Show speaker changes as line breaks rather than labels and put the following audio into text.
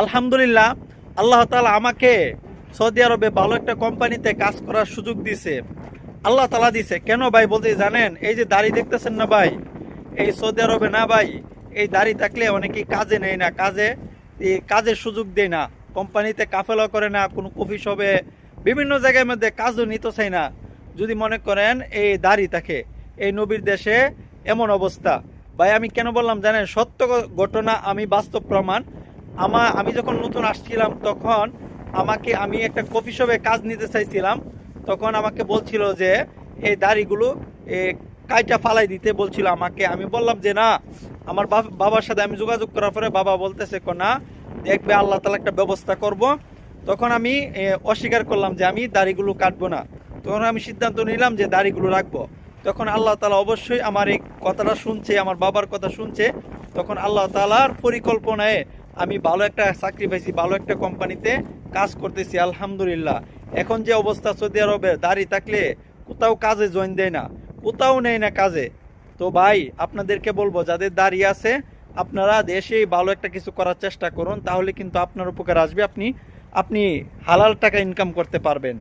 আলহামদুলিল্লাহ, আল্লাহ তাআলা আমাকে সৌদি আরবে ভালো একটা কোম্পানিতে কাজ করার সুযোগ দিছে। আল্লাহ তাআলা দিছে কেন ভাই বলতে জানেন? এই যে দাড়ি দেখতেছেন না ভাই, এই সৌদি আরবে না ভাই, এই দাড়ি থাকলে অনেকেই কাজে নেয় না, কাজের সুযোগ দেয় না, কোম্পানিতে কাফেলা করে না, কোনো কফি শপে বিভিন্ন জায়গার মধ্যে কাজও নিতে চায় না। যদি মনে করেন এই দাড়ি থাকে, এই নবীর দেশে এমন অবস্থা। ভাই আমি কেন বললাম জানেন? সত্য ঘটনা, আমি বাস্তব প্রমাণ। আমি যখন নতুন আসছিলাম তখন আমি একটা কফি শপে কাজ নিতে চাইছিলাম। তখন আমাকে বলছিল যে এই দাড়িগুলো এ, কাইটা ফালাই দিতে বলছিল আমাকে। আমি বললাম যে না, আমার বাবার সাথে আমি যোগাযোগ করার পরে বাবা বলতেছে না, দেখবে আল্লাহ তাআলা একটা ব্যবস্থা করব। তখন আমি অস্বীকার করলাম যে আমি দাড়িগুলো কাটবো না। তখন আমি সিদ্ধান্ত নিলাম যে দাড়িগুলো রাখবো। তখন আল্লাহ তাআলা অবশ্যই আমার এই কথাটা শুনছে, আমার বাবার কথা শুনছে। তখন আল্লাহ তাআলার পরিকল্পনায় আমি ভালো একটা চাকরি পাইছি, ভালো একটা কোম্পানিতে কাজ করতেছি আলহামদুলিল্লাহ। এখন যে অবস্থা সৌদি আরবে, দাড়ি থাকলে কোথাও কাজে জয়েন দেয় না, কোথাও নেই না কাজে। তো ভাই আপনাদেরকে বলবো, যাদের দাড়ি আছে আপনারা দেশেই ভালো একটা কিছু করার চেষ্টা করুন, তাহলে কিন্তু আপনার উপকার আসবে। আপনি আপনি হালাল টাকা ইনকাম করতে পারবেন।